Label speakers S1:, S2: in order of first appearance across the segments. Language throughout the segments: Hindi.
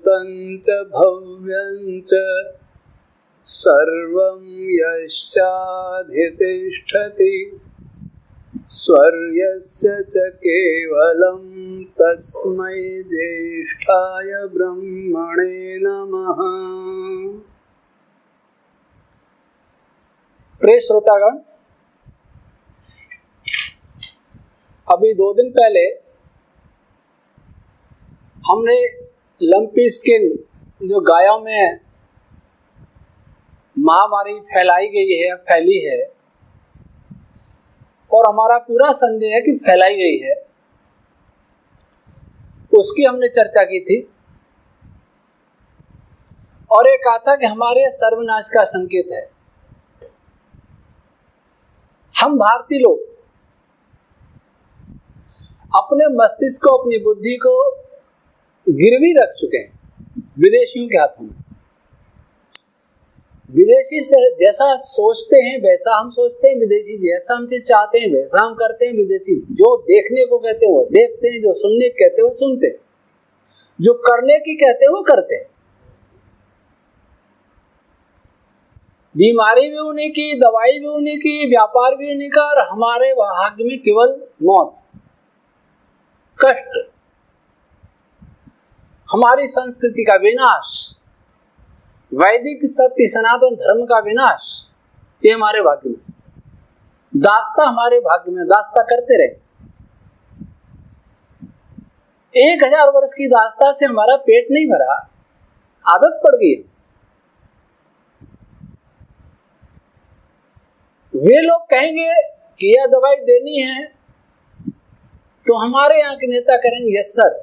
S1: भूतं च भव्यं च सर्वं यश्चाधितिष्ठति स्वर्यस्य च केवलं तस्मै ज्येष्ठाय ब्रह्मणे नमः। प्रिय श्रोतागण, अभी 2 दिन पहले हमने लंपी स्किन जो गायों में महामारी फैली है और हमारा पूरा संदेह है कि फैलाई गई है, उसकी हमने चर्चा की थी और ये कहा था कि हमारे सर्वनाश का संकेत है। हम भारतीय लोग अपने मस्तिष्क को, अपनी बुद्धि को गिरवी रख चुके हैं विदेशियों के हाथों में। विदेशी से जैसा सोचते हैं वैसा हम सोचते हैं, विदेशी जैसा हमसे चाहते हैं वैसा हम करते हैं। विदेशी जो देखने को कहते हैं वो देखते हैं, जो सुनने को कहते हैं वो सुनते हैं, जो करने की कहते हैं वो करते हैं। बीमारी भी उन्हीं की, दवाई भी उन्हीं की, व्यापार भी उन्हीं का, और हमारे भाग्य में केवल मौत, कष्ट, हमारी संस्कृति का विनाश, वैदिक सत्य सनातन धर्म का विनाश, ये हमारे भाग्य में दास्ता, हमारे भाग्य में दास्ता करते रहे। 1000 वर्ष की दास्ता से हमारा पेट नहीं भरा, आदत पड़ गई। वे लोग कहेंगे कि यह दवाई देनी है तो हमारे यहाँ के नेता करेंगे यस सर।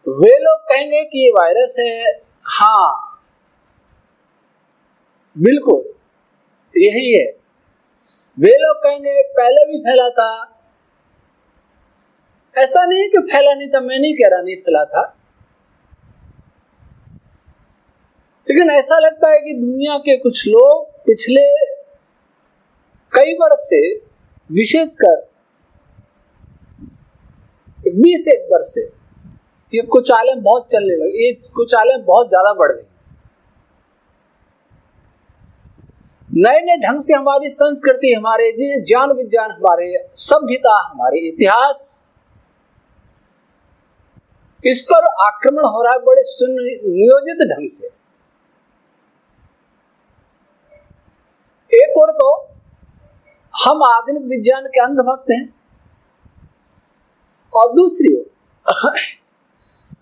S1: वे लोग कहेंगे कि ये वायरस है, हाँ बिल्कुल यही है। वे लोग कहेंगे पहले भी फैला था, ऐसा नहीं कि फैला नहीं था, मैं नहीं कह रहा नहीं फैला था, लेकिन ऐसा लगता है कि दुनिया के कुछ लोग पिछले कई वर्ष से, विशेषकर 20-1 वर्ष से ये कुचालन बहुत चलने लगे, ये कुचालन बहुत ज्यादा बढ़ गई। नए नए ढंग से हमारी संस्कृति, हमारे ज्ञान विज्ञान, हमारे सभ्यता, हमारे इतिहास, इस पर आक्रमण हो रहा है बड़े सुनियोजित ढंग से। एक और तो हम आधुनिक विज्ञान के अंधभक्त हैं, और दूसरी ओर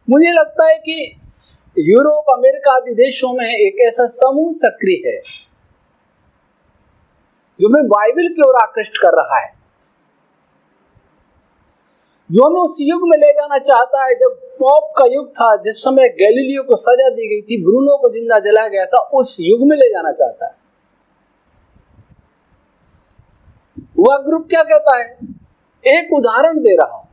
S1: मुझे लगता है कि यूरोप, अमेरिका आदि देशों में एक ऐसा समूह सक्रिय है जो हमें बाइबल की ओर आकृष्ट कर रहा है, जो हमें उस युग में ले जाना चाहता है जब पॉप का युग था, जिस समय गैलीलियो को सजा दी गई थी, ब्रूनो को जिंदा जलाया गया था, उस युग में ले जाना चाहता है। वह ग्रुप क्या कहता है? एक उदाहरण दे रहा हूं।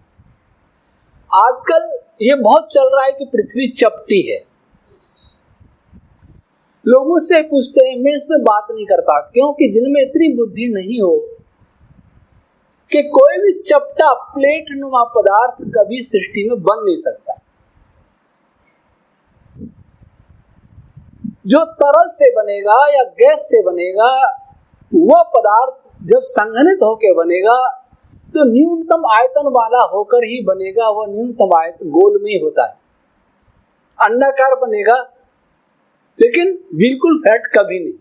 S1: आजकल ये बहुत चल रहा है कि पृथ्वी चपटी है। लोग मुझसे पूछते हैं, मैं इसमें बात नहीं करता, क्योंकि जिनमें इतनी बुद्धि नहीं हो कि कोई भी चपटा प्लेट नुमा पदार्थ कभी सृष्टि में बन नहीं सकता। जो तरल से बनेगा या गैस से बनेगा, वह पदार्थ जब संघनित होकर बनेगा तो न्यूनतम आयतन वाला होकर ही बनेगा। वह न्यूनतम आयतन गोल में ही होता है, अंडाकार बनेगा, लेकिन बिल्कुल फ्लैट कभी नहीं।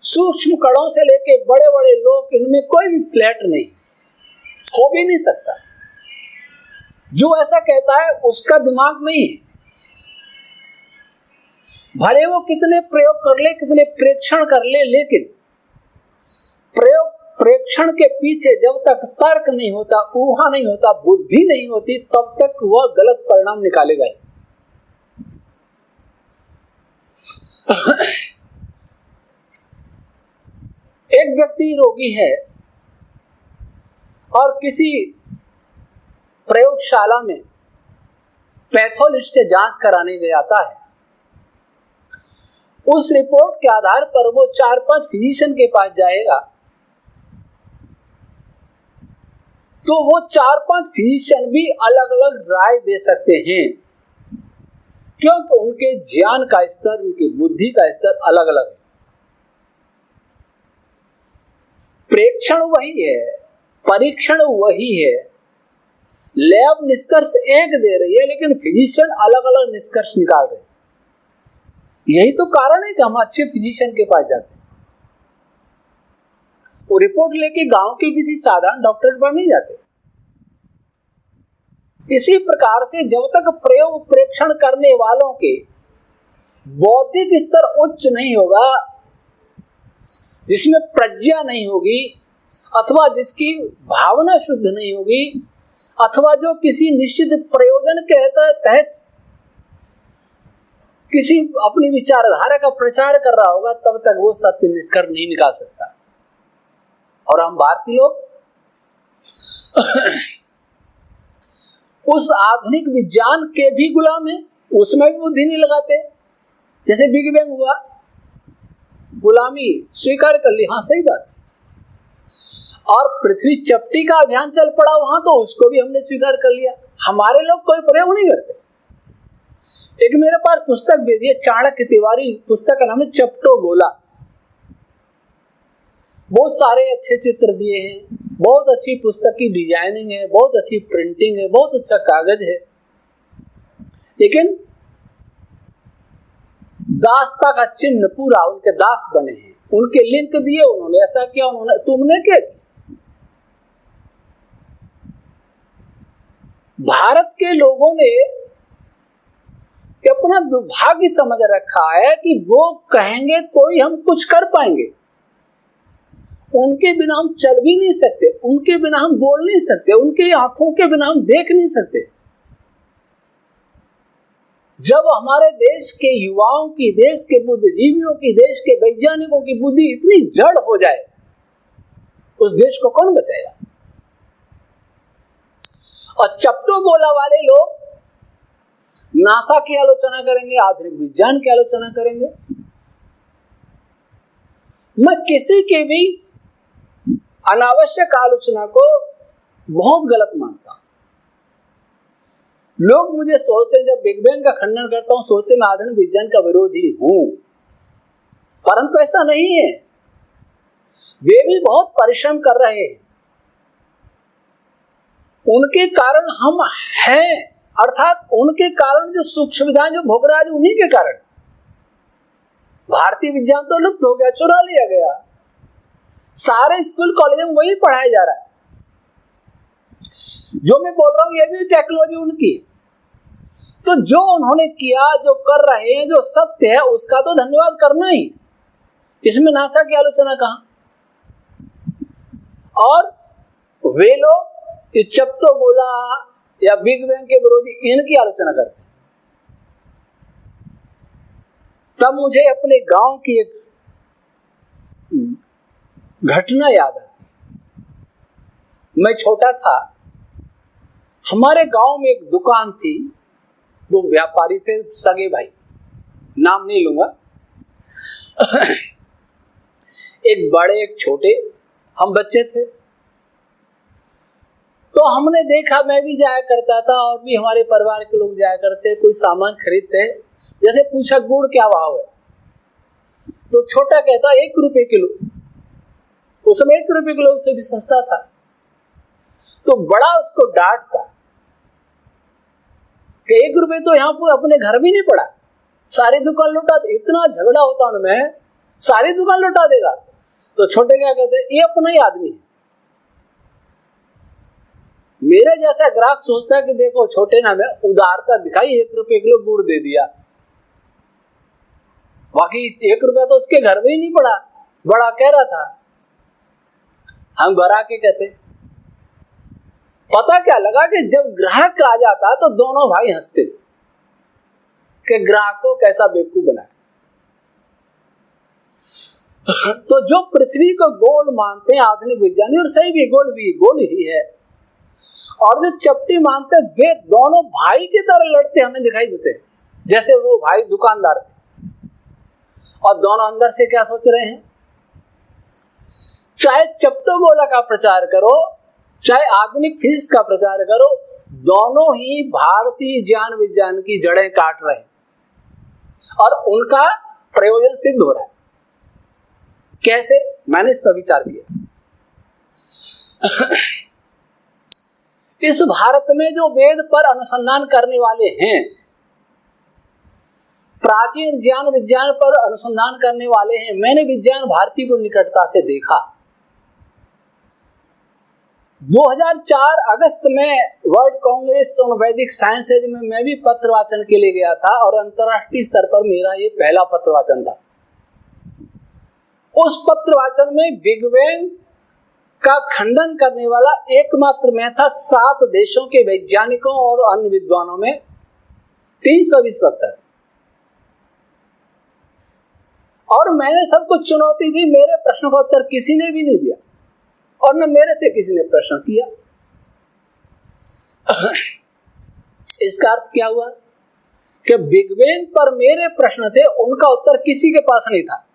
S1: सूक्ष्म कणों से लेके बड़े बड़े लोग, इनमें कोई भी फ्लैट नहीं, हो भी नहीं सकता। जो ऐसा कहता है उसका दिमाग नहीं है। भले वो कितने प्रयोग कर ले, कितने प्रेक्षण कर ले, लेकिन प्रयोग प्रेक्षण के पीछे जब तक तर्क नहीं होता, ऊहा नहीं होता, बुद्धि नहीं होती, तब तक वह गलत परिणाम निकालेगा। एक व्यक्ति रोगी है और किसी प्रयोगशाला में पैथोलॉजिस्ट से जांच कराने गया जाता है। उस रिपोर्ट के आधार पर वो 4-5 फिजिशियन के पास जाएगा, तो वो 4-5 फिजिशियन भी अलग अलग राय दे सकते हैं, क्योंकि उनके ज्ञान का स्तर, उनकी बुद्धि का स्तर अलग अलग है। प्रेक्षण वही है, परीक्षण वही है, लैब निष्कर्ष एक दे रही है, लेकिन फिजिशियन अलग अलग निष्कर्ष निकाल रहे हैं। यही तो कारण है कि हम अच्छे फिजिशियन के पास जाते हैं। वो रिपोर्ट लेके गांव के किसी साधारण डॉक्टर के पास नहीं जाते। इसी प्रकार से जब तक प्रयोग प्रेक्षण करने वालों के बौद्धिक स्तर उच्च नहीं होगा, जिसमें प्रज्ञा नहीं होगी, अथवा जिसकी भावना शुद्ध नहीं होगी, अथवा जो किसी निश्चित प्रयोजन के तहत किसी अपनी विचारधारा का प्रचार कर रहा होगा, तब तक वो सत्य निष्कर्ष नहीं निकाल सकता। और हम भारतीय लोग उस आधुनिक विज्ञान के भी गुलाम हैं, उसमें भी बुद्धि नहीं लगाते। जैसे बिग बैंग हुआ, गुलामी स्वीकार कर ली, हाँ सही बात। और पृथ्वी चपटी का अभियान चल पड़ा वहां, तो उसको भी हमने स्वीकार कर लिया। हमारे लोग कोई प्रयोग नहीं करते। एक मेरे पास पुस्तक भेजी है, चाणक्य तिवारी, पुस्तक का नाम है चपटो गोला। बहुत सारे अच्छे चित्र दिए हैं, बहुत अच्छी पुस्तक की डिजाइनिंग है, बहुत अच्छी प्रिंटिंग है, बहुत अच्छा कागज है, लेकिन दासता का चिन्ह पूरा उनके दास बने हैं। उनके लिंक दिए, उन्होंने ऐसा किया, उन्होंने, तुमने क्या किया? भारत के लोगों ने अपना दुर्भाग्य समझ रखा है कि वो कहेंगे तो ही हम कुछ कर पाएंगे, उनके बिना हम चल भी नहीं सकते, उनके बिना हम बोल नहीं सकते, उनके आंखों के बिना हम देख नहीं सकते। जब हमारे देश के युवाओं की, देश के बुद्धिजीवियों की, देश के वैज्ञानिकों की बुद्धि इतनी जड़ हो जाए, उस देश को कौन बचाएगा? और चपटो गोला वाले लोग नासा की आलोचना करेंगे, आधुनिक विज्ञान की आलोचना करेंगे। मैं किसी के भी अनावश्यक आलोचना को बहुत गलत मानता हूं। लोग मुझे सोचते हैं, जब बिग बैंग का खंडन करता हूं, सोचते मैं आधुनिक विज्ञान का विरोधी हूं, परंतु ऐसा नहीं है। वे भी बहुत परिश्रम कर रहे हैं, उनके कारण हम हैं, अर्थात उनके कारण जो सुख सुविधाएं जो भोग रहा है, उन्हीं के कारण। भारतीय विज्ञान तो लुप्त हो गया, चुरा लिया गया, सारे स्कूल कॉलेज में वही पढ़ाया जा रहा है। जो मैं बोल रहा हूं ये भी टेक्नोलॉजी उनकी। तो जो उन्होंने किया, जो कर रहे हैं, जो सत्य है, उसका तो धन्यवाद करना ही। इसमें नासा की आलोचना कहां? और वे लोग चपटो गोला या बिग बैंग के विरोधी इनकी आलोचना करते हैं। तब मुझे अपने गांव की एक घटना याद आती। मैं छोटा था, हमारे गांव में एक दुकान थी, दो व्यापारी थे, सगे भाई, नाम नहीं लूंगा। एक बड़े एक छोटे, हम बच्चे थे। तो हमने देखा, मैं भी जाया करता था और भी हमारे परिवार के लोग जाया करते, कोई सामान खरीदते, जैसे पूछा गुड़ क्या भाव है, तो छोटा कहता 1 रुपए किलो। उस समय 1 रुपए किलो से भी सस्ता था। तो बड़ा उसको डांटता कि 1 रुपए तो यहाँ पर अपने घर भी नहीं पड़ा, सारी दुकान लुटा दे। इतना झगड़ा होता उनमें, सारी दुकान लुटा देगा। तो छोटे क्या कहते, ये अपना ही आदमी है। मेरे जैसा ग्राहक सोचता है कि देखो छोटे ना में उदारता दिखाई, 1 रुपए किलो गुड़ दे दिया, बाकी 1 रुपया तो उसके घर में ही नहीं पड़ा, बड़ा कह रहा था। हम घर आके कहते, पता क्या लगा कि जब ग्राहक आ जाता तो दोनों भाई हंसते कि ग्राहक को कैसा बेवकूफ बनाया। तो जो पृथ्वी को गोल मानते हैं आधुनिक विज्ञानी, और सही भी गोल ही है, और जो चपटी मानते हैं, वे दोनों भाई की तरह लड़ते हमें दिखाई देते हैं। जैसे वो भाई दुकानदार थे और दोनों अंदर से क्या सोच रहे हैं, चाहे चपटो गोला का प्रचार करो चाहे आधुनिक फिजिक्स का प्रचार करो, दोनों ही भारतीय ज्ञान विज्ञान की जड़ें काट रहे हैं और उनका प्रयोजन सिद्ध हो रहा है। कैसे? मैंने इस पर विचार किया। इस भारत में जो वेद पर अनुसंधान करने वाले हैं, प्राचीन ज्ञान विज्ञान पर अनुसंधान करने वाले हैं, मैंने विज्ञान भारती को निकटता से देखा। 2004 अगस्त में वर्ल्ड कांग्रेस ऑन वैदिक साइंसेज में मैं भी पत्र वाचन के लिए गया था और अंतरराष्ट्रीय स्तर पर मेरा ये पहला पत्र वाचन था। उस पत्र वाचन में बिग बैंग का खंडन करने वाला एकमात्र मैं था। 7 देशों के वैज्ञानिकों और अन्य विद्वानों में 320 वक्ता, और मैंने सबको चुनौती दी। मेरे प्रश्न का उत्तर किसी ने भी नहीं दिया और न मेरे से किसी ने प्रश्न किया। इसका अर्थ क्या हुआ कि बिग बैंग पर मेरे प्रश्न थे, उनका उत्तर किसी के पास नहीं था।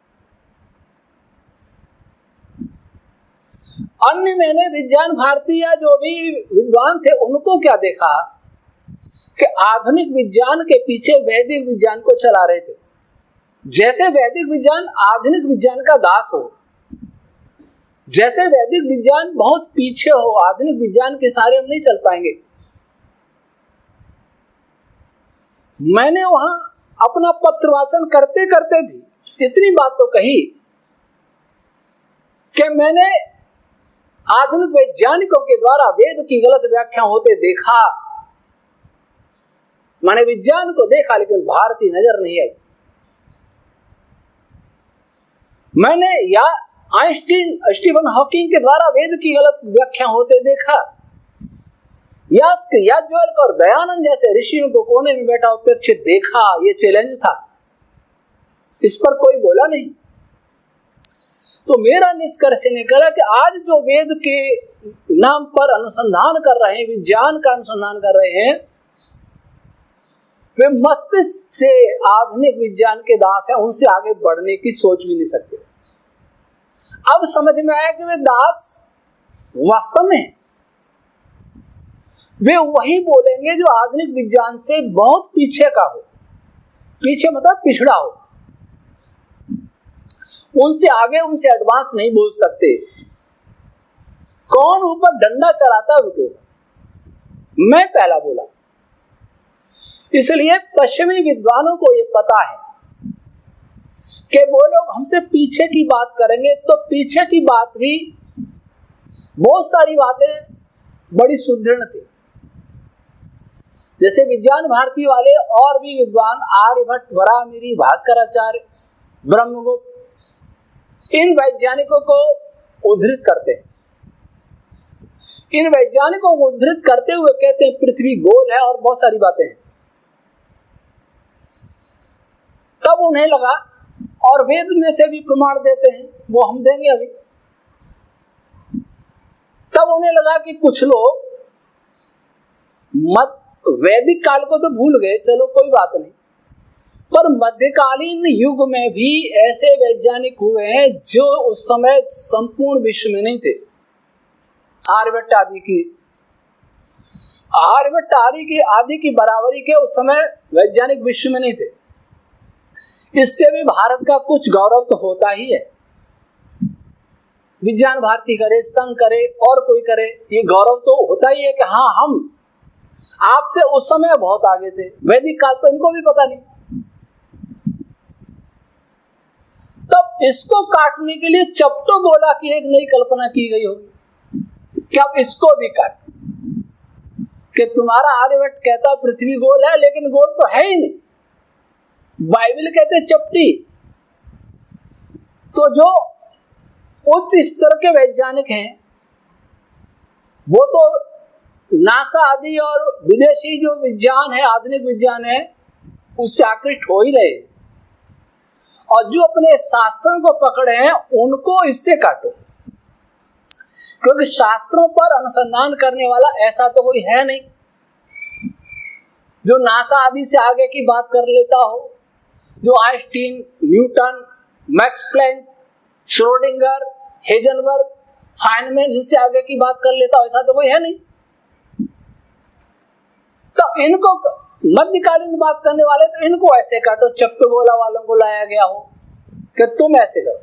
S1: अन्य मैंने विज्ञान भारती या जो भी विद्वान थे उनको क्या देखा कि आधुनिक विज्ञान के पीछे वैदिक विज्ञान को चला रहे थे। जैसे वैदिक विज्ञान आधुनिक विज्ञान का दास हो, जैसे वैदिक विज्ञान बहुत पीछे हो, आधुनिक विज्ञान के सारे हम नहीं चल पाएंगे। मैंने वहां अपना पत्र वाचन करते करते भी इतनी बात तो कही कि मैंने आधुनिक वैज्ञानिकों के द्वारा वेद की गलत व्याख्या होते देखा। मैंने विज्ञान को देखा लेकिन भारतीय नजर नहीं आई। मैंने या आइंस्टीन, स्टीफन हॉकिंग के द्वारा वेद की गलत व्याख्या होते देखा। याज्ञवल्क्य और दयानंद जैसे ऋषियों को कोने में बैठा उपेक्षित देखा। ये चैलेंज था, इस पर कोई बोला नहीं। तो मेरा निष्कर्ष निकला कि आज जो वेद के नाम पर अनुसंधान कर रहे हैं, विज्ञान का अनुसंधान कर रहे हैं, वे मस्तिष्क से आधुनिक विज्ञान के दास हैं, उनसे आगे बढ़ने की सोच भी नहीं सकते। अब समझ में आया कि वे दास वास्तव में वे वही बोलेंगे जो आधुनिक विज्ञान से बहुत पीछे का हो। पीछे मतलब पिछड़ा हो, उनसे आगे, उनसे एडवांस नहीं बोल सकते। कौन ऊपर डंडा चलाता है? मैं पहला बोला। इसलिए पश्चिमी विद्वानों को यह पता है कि वो लोग हमसे पीछे की बात करेंगे तो पीछे की बात भी बहुत सारी बातें बड़ी सुदृढ़ थी। जैसे विज्ञान भारती वाले और भी विद्वान आर्यभट्ट, वराहमिहिर, भास्कराचार्य, ब्रह्मगुप्त, इन वैज्ञानिकों को उद्धृत करते हैं। इन वैज्ञानिकों को उद्धृत करते हुए कहते हैं पृथ्वी गोल है और बहुत सारी बातें हैं। तब उन्हें लगा, और वेद में से भी प्रमाण देते हैं, वो हम देंगे अभी। तब उन्हें लगा कि कुछ लोग वैदिक काल को तो भूल गए, चलो कोई बात नहीं, पर मध्यकालीन युग में भी ऐसे वैज्ञानिक हुए हैं जो उस समय संपूर्ण विश्व में नहीं थे। आर्यभट्ट आदि की बराबरी के उस समय वैज्ञानिक विश्व में नहीं थे। इससे भी भारत का कुछ गौरव तो होता ही है। विज्ञान भारती करे, संघ करे और कोई करे, ये गौरव तो होता ही है कि हाँ, हम आपसे उस समय बहुत आगे थे। वैदिक काल तो इनको भी पता नहीं। तब इसको काटने के लिए चपटो बोला कि एक नई कल्पना की गई होगी कि आप इसको भी काट, कि तुम्हारा आर्यभट्ट कहता पृथ्वी गोल है, लेकिन गोल तो है ही नहीं। बाइबल कहते चपटी। तो जो उच्च स्तर के वैज्ञानिक हैं वो तो नासा आदि और विदेशी जो विज्ञान है, आधुनिक विज्ञान है, उससे आकृष्ट हो ही रहे। और जो अपने शास्त्रों को पकड़े हैं उनको इससे काटो, क्योंकि शास्त्रों पर अनुसंधान करने वाला ऐसा तो कोई है नहीं जो नासा आदि से आगे की बात कर लेता हो। जो Einstein, Newton, Max Planck, Schrodinger, Heisenberg, Feynman इनसे आगे की बात कर लेता, ऐसा तो कोई है नहीं। तो इनको मध्यकालीन बात करने वाले, तो इनको ऐसे काटो, चप्पे बोला वालों को लाया गया हो कि तुम ऐसे करो।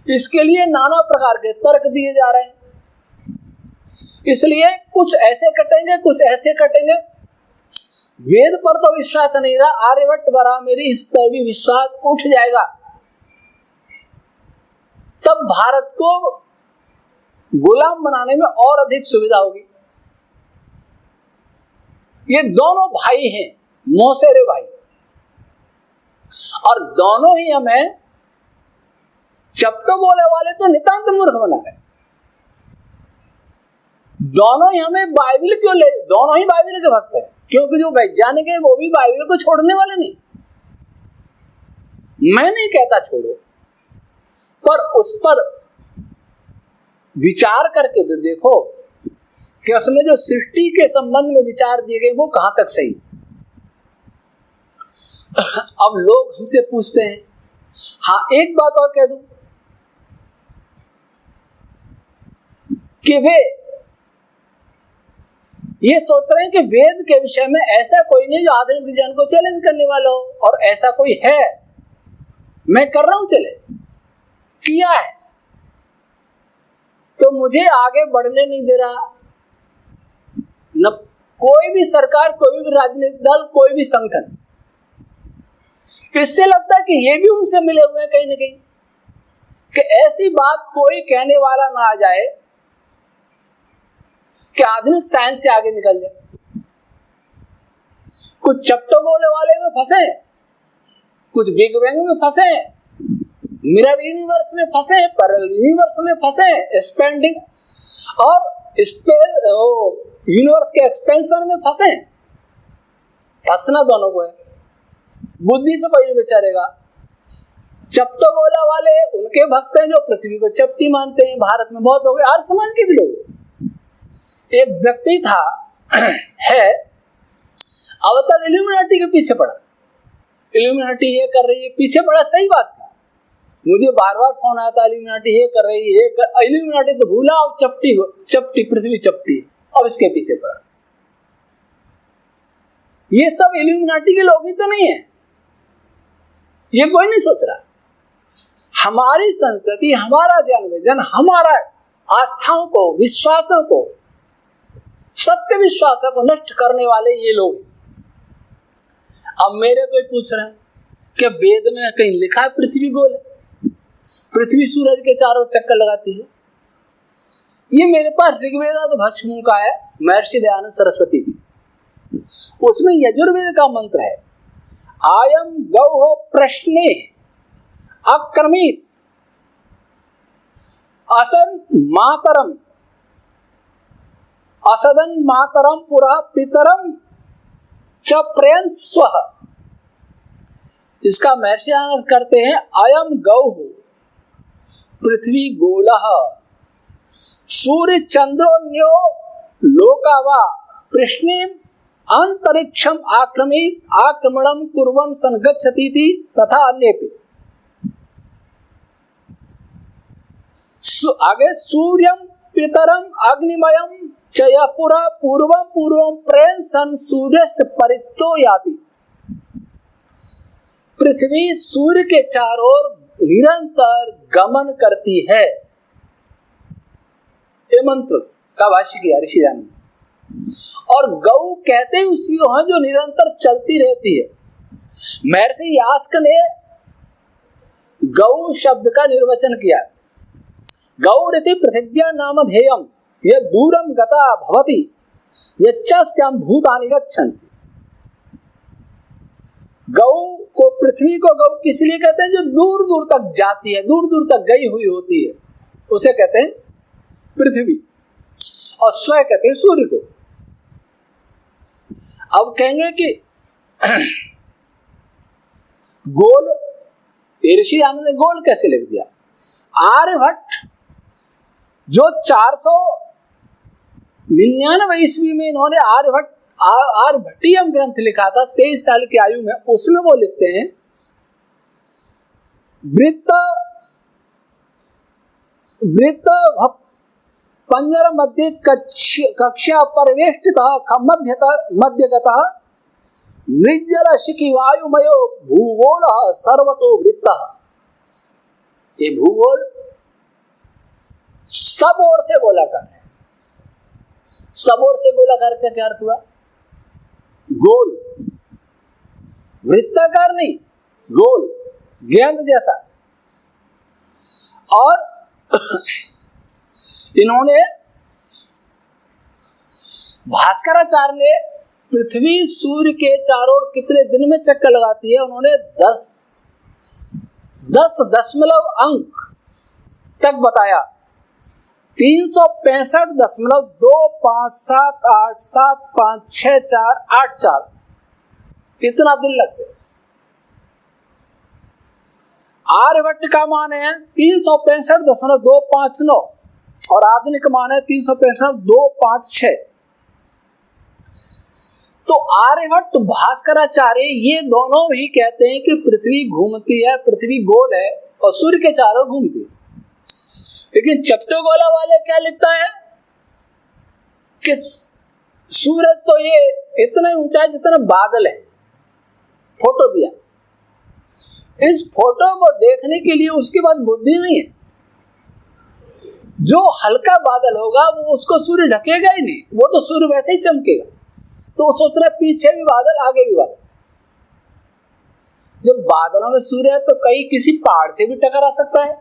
S1: इसके लिए नाना प्रकार के तर्क दिए जा रहे हैं, इसलिए कुछ ऐसे कटेंगे, कुछ ऐसे कटेंगे। वेद पर तो विश्वास नहीं रहा, आर्यभट्ट बरा मेरी इस पर भी विश्वास उठ जाएगा, तब भारत को गुलाम बनाने में और अधिक सुविधा होगी। ये दोनों भाई हैं, मौसेरे भाई, और दोनों ही हमें चप्पे बोले वाले तो नितांत मूर्ख बना रहे। दोनों ही हमें बाइबल क्यों ले, दोनों ही बाइबल के भक्त हैं, क्योंकि जो वैज्ञानिक है वो भी बाइबल को छोड़ने वाले नहीं। मैं नहीं कहता छोड़ो, पर उस पर विचार करके तो देखो कि उसमें जो सृष्टि के संबंध में विचार दिए गए वो कहां तक सही। अब लोग हमसे पूछते हैं, हाँ एक बात और कह दूं कि वे ये सोच रहे हैं कि वेद के विषय में ऐसा कोई नहीं जो आधुनिक विज्ञान को चैलेंज करने वाला हो, और ऐसा कोई है, मैं कर रहा हूं चैलेंज, किया है, तो मुझे आगे बढ़ने नहीं दे रहा। न कोई भी सरकार, कोई भी राजनीतिक दल, कोई भी संगठन। इससे लगता है कि ये भी उनसे मिले हुए हैं कहीं ना कहीं, कि ऐसी बात कोई कहने वाला ना आ जाए कि आधुनिक साइंस से आगे निकल जाए। कुछ चप्टो बोले वाले में फंसे, कुछ बिग बैंग में फंसे, मिरर यूनिवर्स में फंसे, पैरेलल यूनिवर्स में फंसे, एक्सपेंडिंग और यूनिवर्स के एक्सपेंशन में फंसे। फंसना दोनों को है, बुद्धि से कोई नहीं बेचारेगा। चप्टो बोला वाले उनके भक्त हैं जो पृथ्वी को चपटी मानते हैं, भारत में बहुत हो गए, हर समाज के भी लोग। एक व्यक्ति था है, अब तक इल्यूमिनाटी के पीछे पड़ा, इल्यूमिनाटी ये कर रही है, पीछे पड़ा, सही बात था। मुझे बार बार फोन आता, इल्यूमिनाटी ये कर रही है, इल्यूमिनाटी तो भूला, अब चपटी पृथ्वी चपटी, अब इसके पीछे पड़ा। ये सब इल्यूमिनाटी के लोग ही तो नहीं है, ये कोई नहीं सोच रहा। हमारी संस्कृति, हमारा जन, हमारा आस्थाओं को, विश्वासों को, सत्य विश्वासों को नष्ट करने वाले ये लोग। अब मेरे कोई पूछ रहे हैं कि वेद में कहीं लिखा है पृथ्वी गोल है, पृथ्वी सूरज के चारों चक्कर लगाती है? ये मेरे पास ऋग्वेद भस्म का है, महर्षि दयानंद सरस्वती की, उसमें यजुर्वेद का मंत्र है, आयम गौः प्रश्ने अक्रमित असन मातरम असदन मातरम पुरा पितरम च प्रयंत स्वः। इसका महर्षि दयानंद करते हैं, अयम गौः पृथ्वी गोलः सूर्य चंद्रोन्यो लोकावा प्रश्निम अंतरिक्षम आक्रमणम कुर्वन् संगच्छति तथा अन्येपि। आगे सूर्यम पितरम अग्निमयम चया पुरा पूर्वम पूर्वम प्रेम सन सूर्य परितो याति। पृथ्वी सूर्य के चारों ओर निरंतर गमन करती है। ये मंत्र का भाष्य किया ऋषि दयानंद। और गौ कहते ही उसी को है जो निरंतर चलती रहती है। महर्षि यास्क ने गौ शब्द का निर्वचन किया, गौरिति पृथिव्या नाम ध्येयम यह दूरम गता भवति यच्चास्याम भूतानि गच्छन्ति। गौ को, पृथ्वी को गौ किस लिए कहते हैं? जो दूर दूर तक जाती है, दूर दूर तक गई हुई होती है, उसे कहते हैं पृथ्वी। और स्व कहते हैं सूर्य को। अब कहेंगे कि गोल, ऋषि दयानंद ने गोल कैसे लिख दिया? आर्यभट्ट जो 499 ईस्वी में इन्होंने आर्यभट्टियम ग्रंथ लिखा था 23 साल की आयु में, उसमें वो लिखते हैं वृत्त वृत्त पंजर मध्य कक्षा परिवेष्टितः मध्यगतः निर्जल शिखी वायुमयो भूगोल सर्वतो वृत्तः। ये भूगोल सब ओर से गोलाकार है। सब ओर से गोलाकार का क्या अर्थ हुआ? गोल, वृत्ताकार नहीं, गोल, गेंद जैसा। और इन्होंने भास्कराचार्य ने पृथ्वी सूर्य के चारों ओर कितने दिन में चक्कर लगाती है, उन्होंने 10 अंक तक बताया। 365.257875648 कितना दिन लगते? आर्यभट्ट का मान है 365.259 और आधुनिक मान है 365.256। तो आर्यभट्ट, भास्कराचार्य ये दोनों भी कहते हैं कि पृथ्वी घूमती है, पृथ्वी गोल है और सूर्य के चारों घूमती है। लेकिन चट्टोगोला वाले क्या लिखता है कि सूरज तो ये इतना ऊंचा है जितना बादल है। फोटो दिया, इस फोटो को देखने के लिए उसके पास बुद्धि नहीं है। जो हल्का बादल होगा वो उसको सूर्य ढकेगा ही नहीं, वो तो सूर्य वैसे ही चमकेगा। तो वो सोच रहा है पीछे भी बादल आगे भी बादल। जब बादलों में सूर्य है तो कहीं किसी पहाड़ से भी टकरा सकता है,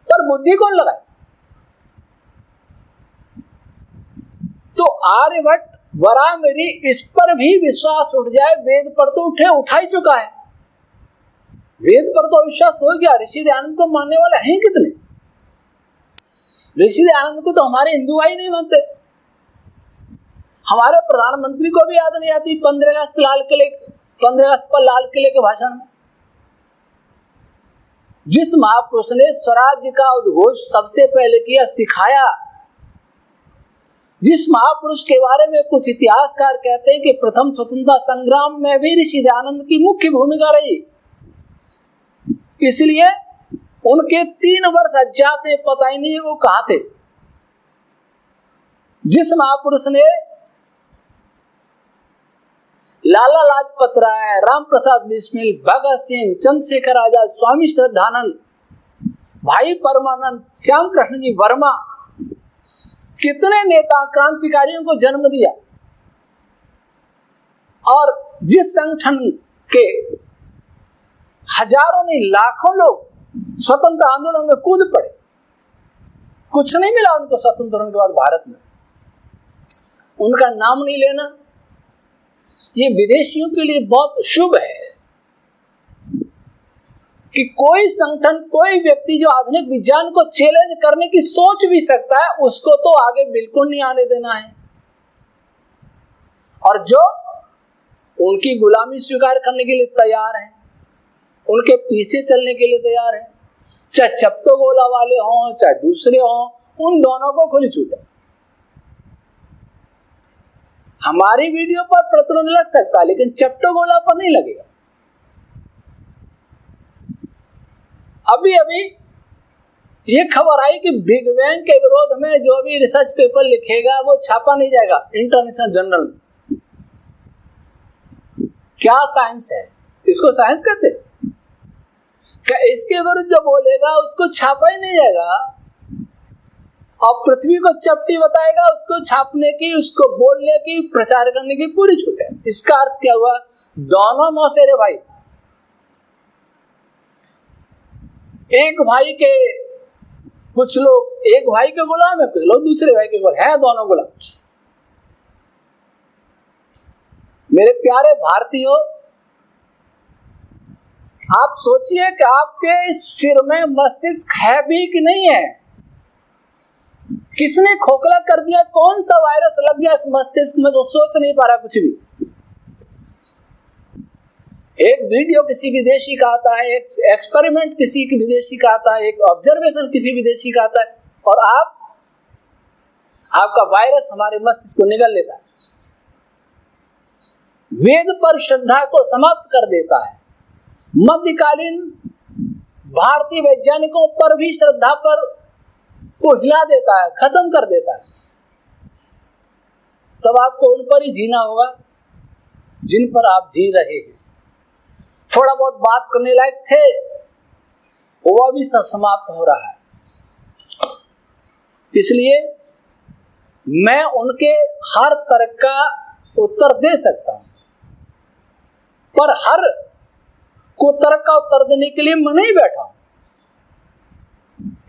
S1: पर बुद्धि कौन लगाए? तो आर्यभट्ट वरा मेरी इस पर भी विश्वास उठ जाए, वेद पर तो उठा ही चुका है। वेद पर तो विश्वास हो गया। ऋषि दयानंद को मानने वाले हैं कितने? ऋषि दयानंद को तो हमारे हिंदू भाई नहीं मानते। हमारे प्रधानमंत्री को भी याद नहीं आती 15 अगस्त पर लाल किले के भाषण में जिस महापुरुष ने स्वराज्य का उद्घोष सबसे पहले किया, सिखाया, जिस महापुरुष के बारे में कुछ इतिहासकार कहते हैं कि प्रथम स्वतंत्रता संग्राम में भी ऋषि दयानंद की मुख्य भूमिका रही, इसलिए उनके 3 वर्ष अज्ञात है, पता ही नहीं वो कहां थे। जिस महापुरुष ने लाला लाजपत राय, राम प्रसाद बिस्मिल, भगत सिंह, चंद्रशेखर आजाद, स्वामी श्रद्धानंद, भाई परमानंद, श्याम कृष्ण जी वर्मा, कितने नेता क्रांतिकारियों को जन्म दिया, और जिस संगठन के हजारों नहीं लाखों लोग स्वतंत्र आंदोलन में कूद पड़े, कुछ नहीं मिला उनको स्वतंत्र होने के बाद भारत में, उनका नाम नहीं लेना ये विदेशियों के लिए बहुत शुभ है कि कोई संगठन, कोई व्यक्ति जो आधुनिक विज्ञान को चैलेंज करने की सोच भी सकता है, उसको तो आगे बिल्कुल नहीं आने देना है। और जो उनकी गुलामी स्वीकार करने के लिए तैयार है, उनके पीछे चलने के लिए तैयार है, चाहे चट्टोगोला वाले हों चाहे दूसरे हों, उन दोनों को खुली छूट है। हमारी वीडियो पर प्रतिबंध लग सकता है लेकिन चट्टोगोला पर नहीं लगेगा। अभी ये खबर आई कि बिग बैंग के विरोध में जो भी रिसर्च पेपर लिखेगा वो छापा नहीं जाएगा इंटरनेशनल जर्नल में। क्या साइंस है? इसको साइंस कहते हैं क्या? इसके विरुद्ध जो बोलेगा उसको छापा ही नहीं जाएगा, और पृथ्वी को चपटी बताएगा उसको छापने की, उसको बोलने की, प्रचार करने की पूरी छूट है। इसका अर्थ क्या हुआ? दोनों मौसेरे भाई, एक भाई के कुछ लोग एक भाई के गुलाम है, कुछ लोग दूसरे भाई के गुलाम है, दोनों गुलाम। मेरे प्यारे भारतीयों, आप सोचिए कि आपके सिर में मस्तिष्क है भी कि नहीं है? किसने खोखला कर दिया? कौन सा वायरस लग गया इस मस्तिष्क में जो सोच नहीं पा रहा कुछ भी? एक वीडियो किसी विदेशी का आता है, एक एक्सपेरिमेंट किसी विदेशी का आता है, एक ऑब्जर्वेशन किसी विदेशी का आता है, और आपका वायरस हमारे मस्तिष्क को निगल लेता है, वेद पर श्रद्धा को समाप्त कर देता है। मध्यकालीन भारतीय वैज्ञानिकों पर भी श्रद्धा पर वो हिला देता है, खत्म कर देता है। तब आपको उन पर ही जीना होगा जिन पर आप जी रहे हैं। थोड़ा बहुत बात करने लायक थे, वो भी समाप्त हो रहा है। इसलिए मैं उनके हर तर्क का उत्तर दे सकता हूं, पर हर को तर्क का उत्तर देने के लिए मैं नहीं बैठा हूं।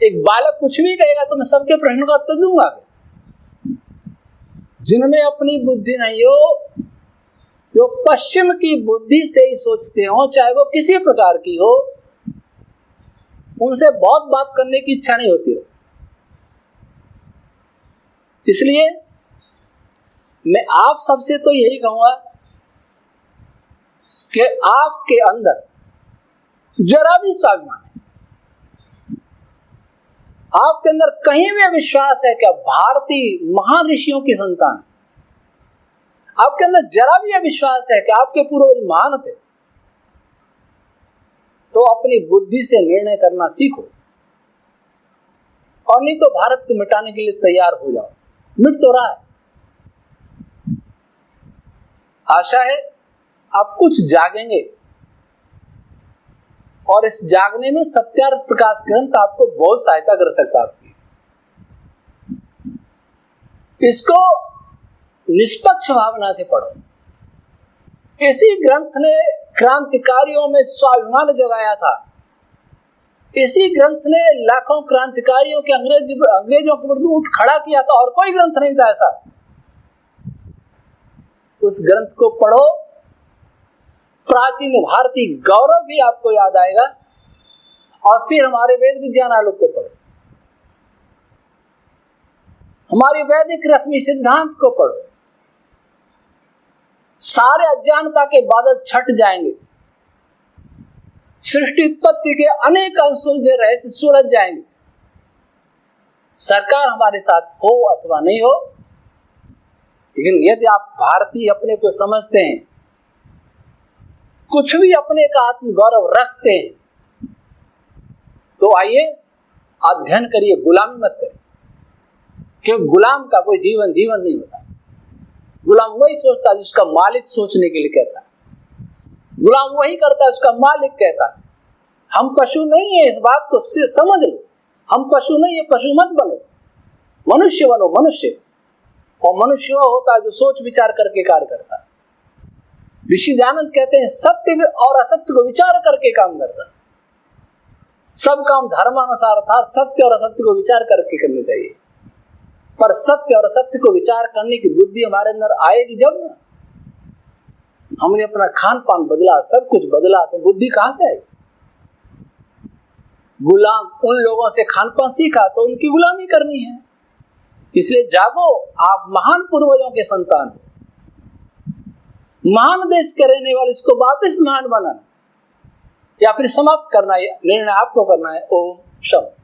S1: एक बालक कुछ भी कहेगा तो मैं सबके प्रश्न का उत्तर दूंगा। जिनमें अपनी बुद्धि नहीं हो, जो पश्चिम की बुद्धि से ही सोचते हो, चाहे वो किसी प्रकार की हो, उनसे बहुत बात करने की इच्छा नहीं होती है। इसलिए मैं आप सबसे तो यही कहूंगा कि आपके अंदर जरा भी स्वाभिमान है, आपके अंदर कहीं भी विश्वास है कि भारतीय महान ऋषियों की संतान, आपके अंदर जरा भी विश्वास है कि आपके पूर्वज महान थे, तो अपनी बुद्धि से निर्णय करना सीखो, और नहीं तो भारत को मिटाने के लिए तैयार हो जाओ। मिट तो रहा है। आशा है आप कुछ जागेंगे, और इस जागने में सत्यार्थ प्रकाश ग्रंथ आपको बहुत सहायता कर सकता है। आपकी इसको निष्पक्ष भावना से पढ़ो। इसी ग्रंथ ने क्रांतिकारियों में स्वाभिमान जगाया था। इसी ग्रंथ ने लाखों क्रांतिकारियों के अंग्रेजों के विरुद्ध उठ खड़ा किया था, और कोई ग्रंथ नहीं था ऐसा। उस ग्रंथ को पढ़ो, प्राचीन भारतीय गौरव भी आपको याद आएगा। और फिर हमारे वेद विज्ञान आलोक को पढ़ो, हमारी वैदिक रश्मि सिद्धांत को पढ़ो। सारे अज्ञानता के बादल छट जाएंगे, सृष्टि उत्पत्ति के अनेक अनसुलझे रहस्य सुलझ जाएंगे। सरकार हमारे साथ हो अथवा नहीं हो, लेकिन यदि आप भारतीय अपने को समझते हैं, कुछ भी अपने का आत्मगौरव रखते हैं, तो आइए अध्ययन करिए, गुलामी मत करिए। क्योंकि गुलाम का कोई जीवन नहीं होता। गुलाम वही सोचता है जिसका मालिक सोचने के लिए कहता है। गुलाम वही करता है उसका मालिक कहता है। हम पशु नहीं है, इस बात को समझ लो। हम पशु नहीं है, पशु मत बनो, मनुष्य बनो, मनुष्य। और मनुष्य वो होता है जो सोच विचार करके कार्य करता है। ऋषि दयानंद कहते हैं सत्य और असत्य को विचार करके काम करता है। सब काम धर्मानुसार अर्थात सत्य और असत्य को विचार करके करने चाहिए। पर सत्य और असत्य को विचार करने की बुद्धि हमारे अंदर आएगी जब हमने अपना खान पान बदला, सब कुछ बदला, तो बुद्धि कहां से आएगी? गुलाम उन लोगों से खान पान सीखा तो उनकी गुलामी करनी है। इसलिए जागो, आप महान पूर्वजों के संतान हो, महान देश के रहने वाले, इसको वापस महान बनाना या फिर समाप्त करना, निर्णय आपको करना है। ओम शांति।